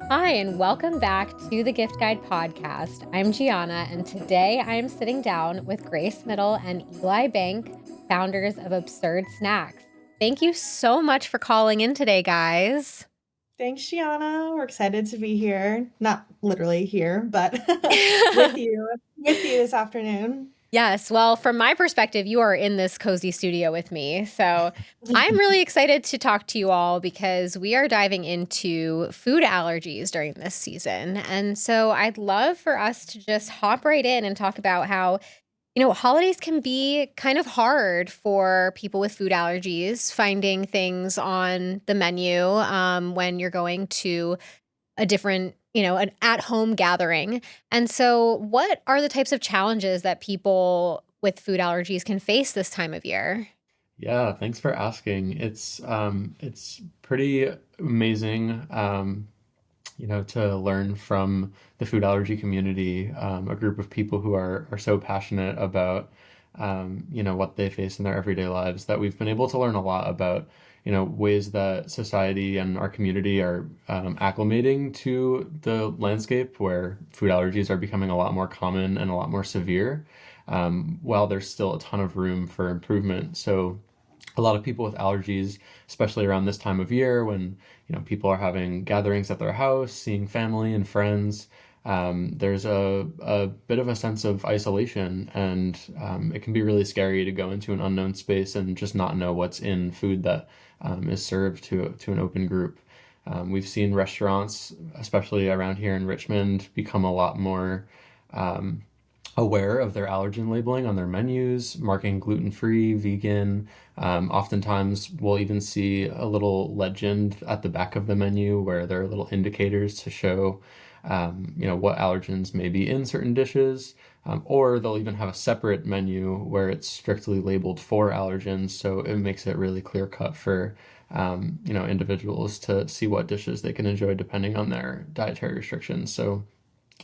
Hi, and welcome back to the Gift Guide podcast. I'm Gianna, and today I am sitting down with Grace Mittl and Eli Bank, founders of Absurd Snacks. Thank you so much for calling in today, guys. Thanks, Gianna. We're excited to be here. Not literally here, but with you this afternoon. Yes, well, from my perspective, you are in this cozy studio with me. So I'm really excited to talk to you all because we are diving into food allergies during this season. And so I'd love for us to just hop right in and talk about how holidays can be kind of hard for people with food allergies, finding things on the menu when you're going to a different, an at home gathering. And so, what are the types of challenges that people with food allergies can face this time of year? Yeah, thanks for asking. It's pretty amazing, to learn from the food allergy community, a group of people who are so passionate about, what they face in their everyday lives, that we've been able to learn a lot about, ways that society and our community are acclimating to the landscape where food allergies are becoming a lot more common and a lot more severe, while there's still a ton of room for improvement. So a lot of people with allergies, especially around this time of year when people are having gatherings at their house, seeing family and friends. There's a bit of a sense of isolation, and it can be really scary to go into an unknown space and just not know what's in food that is served to an open group. We've seen restaurants, especially around here in Richmond, become a lot more aware of their allergen labeling on their menus, marking gluten-free, vegan. Oftentimes, we'll even see a little legend at the back of the menu where there are little indicators to show, what allergens may be in certain dishes. Or they'll even have a separate menu where it's strictly labeled for allergens, so it makes it really clear cut for individuals to see what dishes they can enjoy depending on their dietary restrictions. So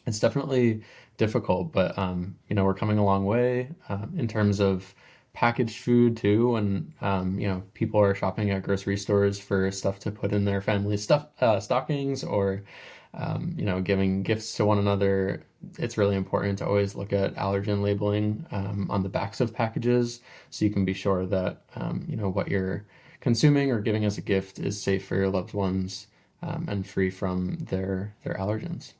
it's definitely difficult, but we're coming a long way in terms of packaged food too. And people are shopping at grocery stores for stuff to put in their family stuff stockings, or giving gifts to one another. It's really important to always look at allergen labeling on the backs of packages, so you can be sure that what you're consuming or giving as a gift is safe for your loved ones, and free from their allergens.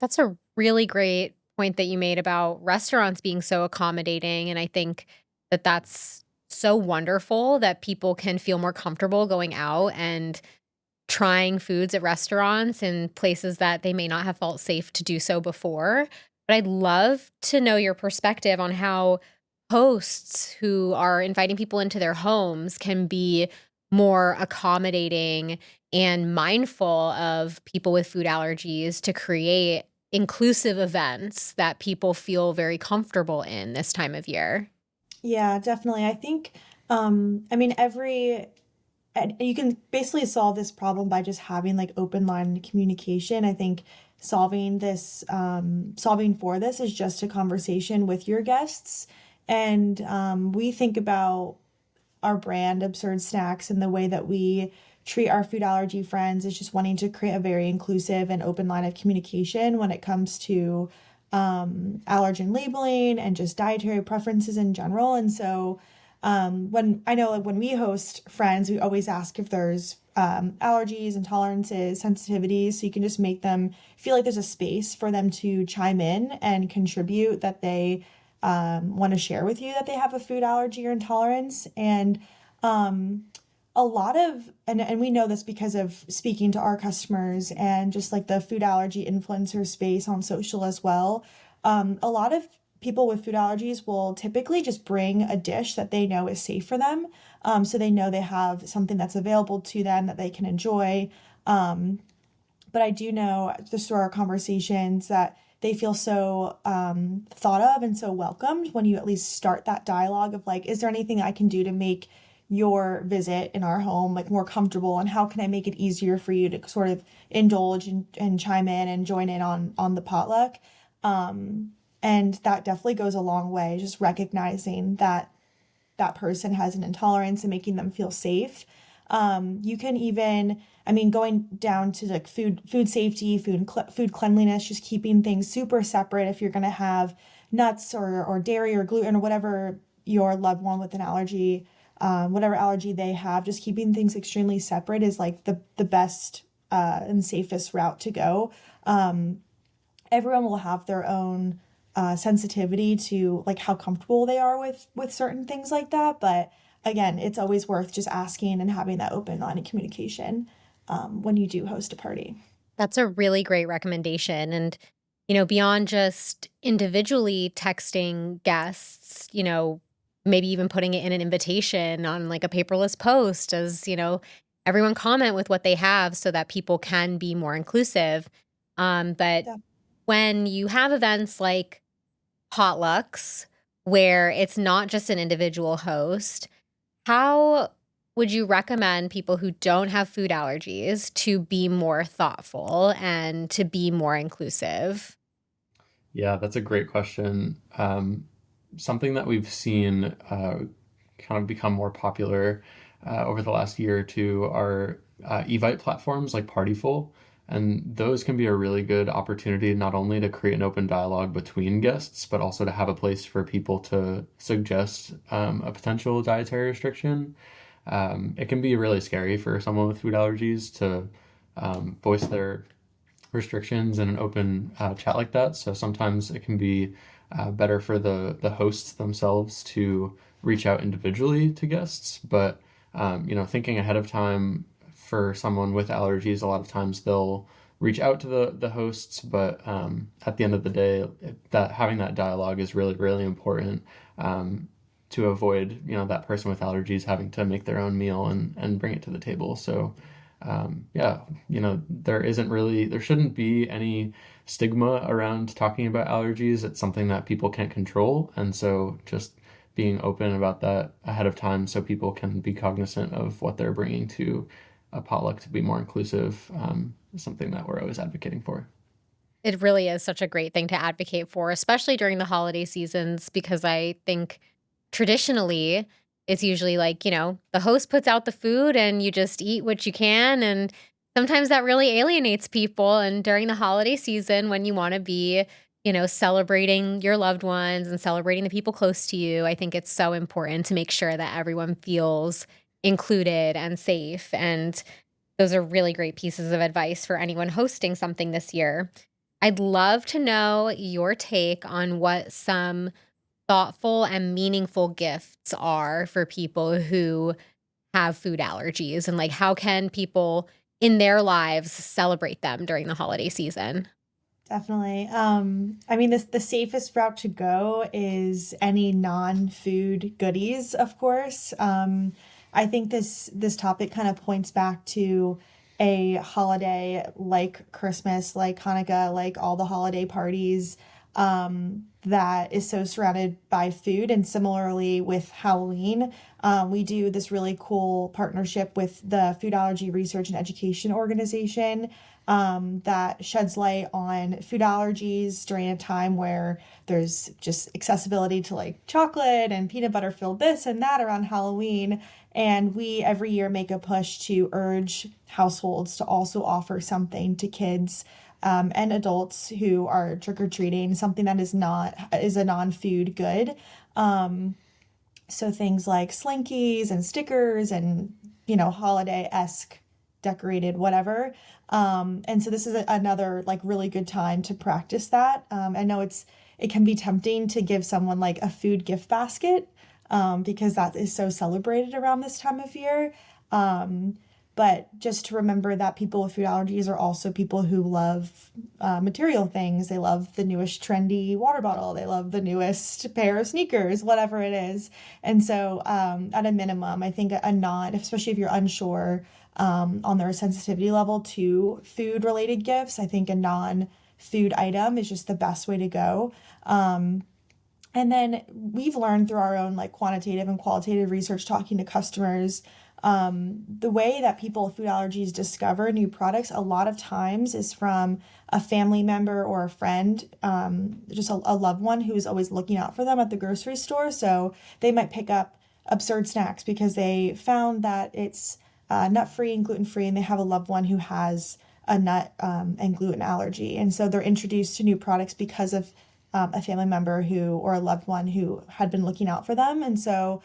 That's a really great point that you made about restaurants being so accommodating. And I think that that's so wonderful that people can feel more comfortable going out and trying foods at restaurants in places that they may not have felt safe to do so before. But I'd love to know your perspective on how hosts who are inviting people into their homes can be more accommodating and mindful of people with food allergies to create inclusive events that people feel very comfortable in this time of year. Yeah, definitely. I think, every and you can basically solve this problem by just having like open line communication. I think solving for this is just a conversation with your guests. And we think about our brand, Absurd Snacks, and the way that we treat our food allergy friends is just wanting to create a very inclusive and open line of communication when it comes to allergen labeling and just dietary preferences in general. And so when I know like when we host friends, we always ask if there's allergies, intolerances, sensitivities, so you can just make them feel like there's a space for them to chime in and contribute, that they want to share with you that they have a food allergy or intolerance. And a lot of, and we know this because of speaking to our customers and just like the food allergy influencer space on social as well. A lot of people with food allergies will typically just bring a dish that they know is safe for them. So they know they have something that's available to them that they can enjoy. But I do know just through our conversations that they feel so thought of and so welcomed when you at least start that dialogue of like, is there anything I can do to make your visit in our home like more comfortable, and how can I make it easier for you to sort of indulge and chime in and join in on the potluck. And that definitely goes a long way, just recognizing that that person has an intolerance and making them feel safe. You can even, I mean, going down to like food safety, food cleanliness, just keeping things super separate. If you're going to have nuts or dairy or gluten or whatever your loved one with an allergy, whatever allergy they have, just keeping things extremely separate is like the best and safest route to go. Everyone will have their own sensitivity to like how comfortable they are with certain things like that. But again, it's always worth just asking and having that open line of communication when you do host a party. That's a really great recommendation. And, beyond just individually texting guests, maybe even putting it in an invitation on like a paperless post as, everyone comment with what they have so that people can be more inclusive. But Yeah. when you have events like potlucks where it's not just an individual host, how would you recommend people who don't have food allergies to be more thoughtful and to be more inclusive? Yeah, that's a great question. Something that we've seen kind of become more popular over the last year or two are Evite platforms like Partyful. And those can be a really good opportunity not only to create an open dialogue between guests, but also to have a place for people to suggest a potential dietary restriction. It can be really scary for someone with food allergies to voice their restrictions in an open chat like that. So sometimes it can be better for the hosts themselves to reach out individually to guests. But thinking ahead of time for someone with allergies, a lot of times they'll reach out to the hosts. But at the end of the day, that having that dialogue is really really important. To avoid, that person with allergies having to make their own meal and bring it to the table. So yeah, there shouldn't be any stigma around talking about allergies. It's something that people can't control. And so just being open about that ahead of time so people can be cognizant of what they're bringing to a potluck to be more inclusive is something that we're always advocating for. It really is such a great thing to advocate for, especially during the holiday seasons, because I think traditionally it's usually like, the host puts out the food and you just eat what you can. And sometimes that really alienates people. And during the holiday season, when you want to be, celebrating your loved ones and celebrating the people close to you, I think it's so important to make sure that everyone feels included and safe. And those are really great pieces of advice for anyone hosting something this year. I'd love to know your take on what some thoughtful and meaningful gifts are for people who have food allergies and like how can people in their lives celebrate them during the holiday season? Definitely. I mean, the safest route to go is any non-food goodies, of course. I think this topic kind of points back to a holiday like Christmas, like Hanukkah, like all the holiday parties, that is so surrounded by food. And similarly with Halloween, we do this really cool partnership with the Food Allergy Research and Education Organization that sheds light on food allergies during a time where there's just accessibility to like chocolate and peanut butter filled this and that around Halloween. And we every year make a push to urge households to also offer something to kids and adults who are trick or treating, something that is a non-food good. So things like slinkies and stickers and holiday-esque decorated whatever. And so this is another like really good time to practice that. I know it can be tempting to give someone like a food gift basket because that is so celebrated around this time of year. But just to remember that people with food allergies are also people who love material things. They love the newest trendy water bottle. They love the newest pair of sneakers, whatever it is. And so, at a minimum, I think a non, especially if you're unsure on their sensitivity level to food related gifts, I think a non food item is just the best way to go. And then we've learned through our own like quantitative and qualitative research talking to customers, the way that people with food allergies discover new products a lot of times is from a family member or a friend, just a loved one who's always looking out for them at the grocery store. So they might pick up absurd snacks because they found that it's nut-free and gluten-free, and they have a loved one who has a nut and gluten allergy. And so they're introduced to new products because of a family member who or a loved one who had been looking out for them. And so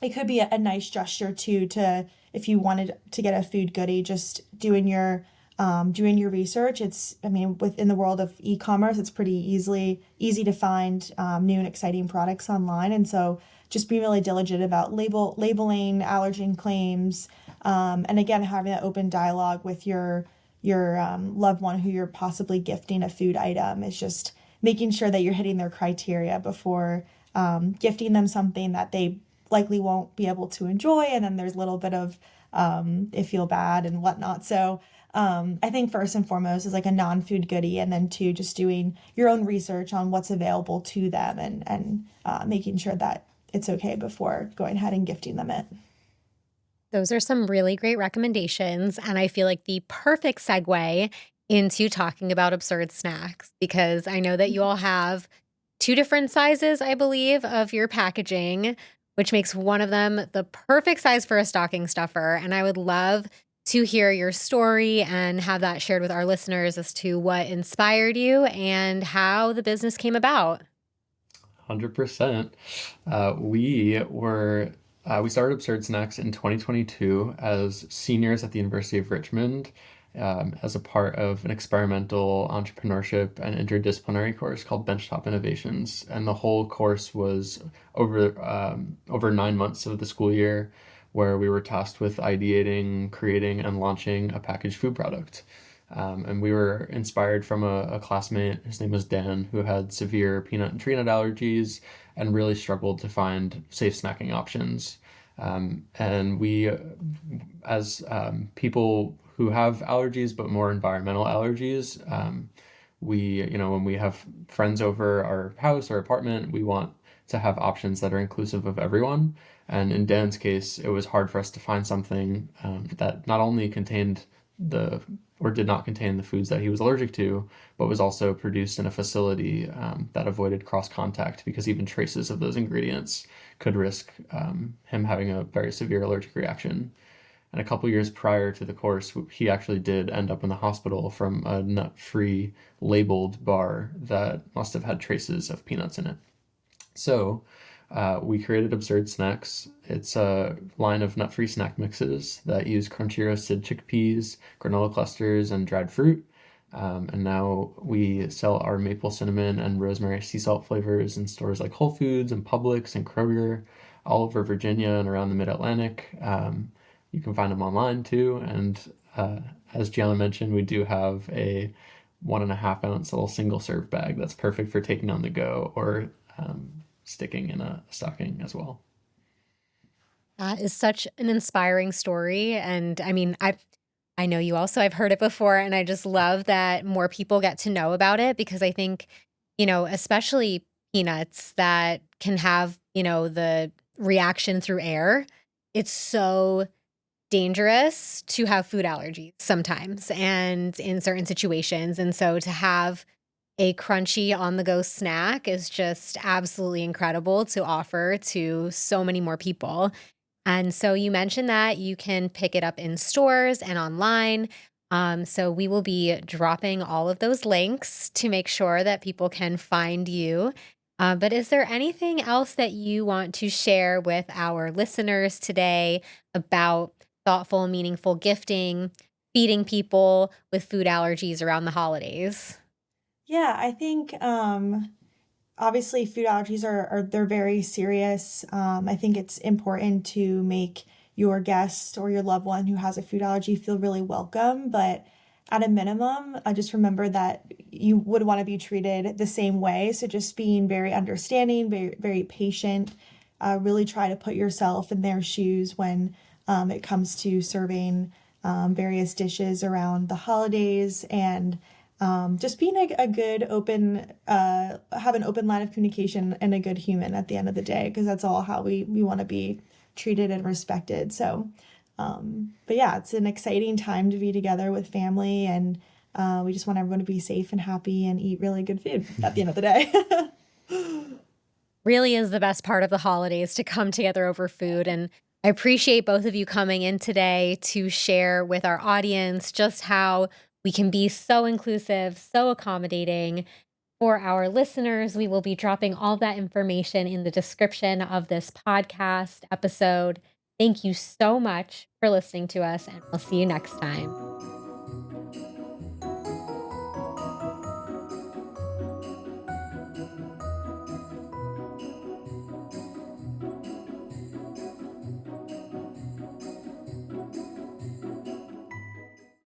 it could be a nice gesture too to if you wanted to get a food goodie, just doing your research. It's I mean within the world of e-commerce, it's pretty easy to find new and exciting products online, and so just be really diligent about labeling allergen claims, and again having an open dialogue with your loved one who you're possibly gifting a food item. Is just making sure that you're hitting their criteria before gifting them something that they likely won't be able to enjoy, and then there's a little bit of they feel bad and whatnot. So I think first and foremost is like a non-food goodie, and then two, just doing your own research on what's available to them and making sure that it's okay before going ahead and gifting them it. Those are some really great recommendations, and I feel like the perfect segue into talking about absurd snacks because I know that you all have 2 different sizes, I believe, of your packaging, which makes one of them the perfect size for a stocking stuffer, and I would love to hear your story and have that shared with our listeners as to what inspired you and how the business came about. 100%. We started Absurd Snacks in 2022 as seniors at the University of Richmond, as a part of an experimental entrepreneurship and interdisciplinary course called Benchtop Innovations. And the whole course was over 9 months of the school year, where we were tasked with ideating, creating, and launching a packaged food product. And we were inspired from a classmate, his name was Dan, who had severe peanut and tree nut allergies and really struggled to find safe snacking options. And we, as people who have allergies, but more environmental allergies, when we have friends over our house or apartment, we want to have options that are inclusive of everyone. And in Dan's case, it was hard for us to find something that not only contained the or did not contain the foods that he was allergic to, but was also produced in a facility that avoided cross contact because even traces of those ingredients could risk him having a very severe allergic reaction. And a couple years prior to the course, he actually did end up in the hospital from a nut-free labeled bar that must have had traces of peanuts in it. So we created Absurd Snacks. It's a line of nut-free snack mixes that use crunchy roasted chickpeas, granola clusters, and dried fruit. And now we sell our maple cinnamon and rosemary sea salt flavors in stores like Whole Foods and Publix and Kroger, all over Virginia and around the Mid-Atlantic. You can find them online too. And as Gianna mentioned, we do have a 1.5 ounce little single serve bag that's perfect for taking on the go or sticking in a stocking as well. That is such an inspiring story, and I mean, I know you also I've heard it before, and I just love that more people get to know about it because I think, especially peanuts that can have, the reaction through air, it's so dangerous to have food allergies sometimes and in certain situations, and so to have a crunchy on the go snack is just absolutely incredible to offer to so many more people. And so you mentioned that you can pick it up in stores and online. So we will be dropping all of those links to make sure that people can find you. But is there anything else that you want to share with our listeners today about thoughtful, meaningful gifting, feeding people with food allergies around the holidays? Yeah, I think obviously food allergies are they're very serious. I think it's important to make your guest or your loved one who has a food allergy feel really welcome, but at a minimum, just remember that you would want to be treated the same way. So just being very understanding, very patient. Really try to put yourself in their shoes when it comes to serving various dishes around the holidays, and just being a good open have an open line of communication and a good human at the end of the day, because that's all how we want to be treated and respected. So but yeah, it's an exciting time to be together with family, and we just want everyone to be safe and happy and eat really good food at the end of the day. Really is the best part of the holidays to come together over food. And I appreciate both of you coming in today to share with our audience just how we can be so inclusive, so accommodating. For our listeners, we will be dropping all that information in the description of this podcast episode. Thank you so much for listening to us, and we'll see you next time.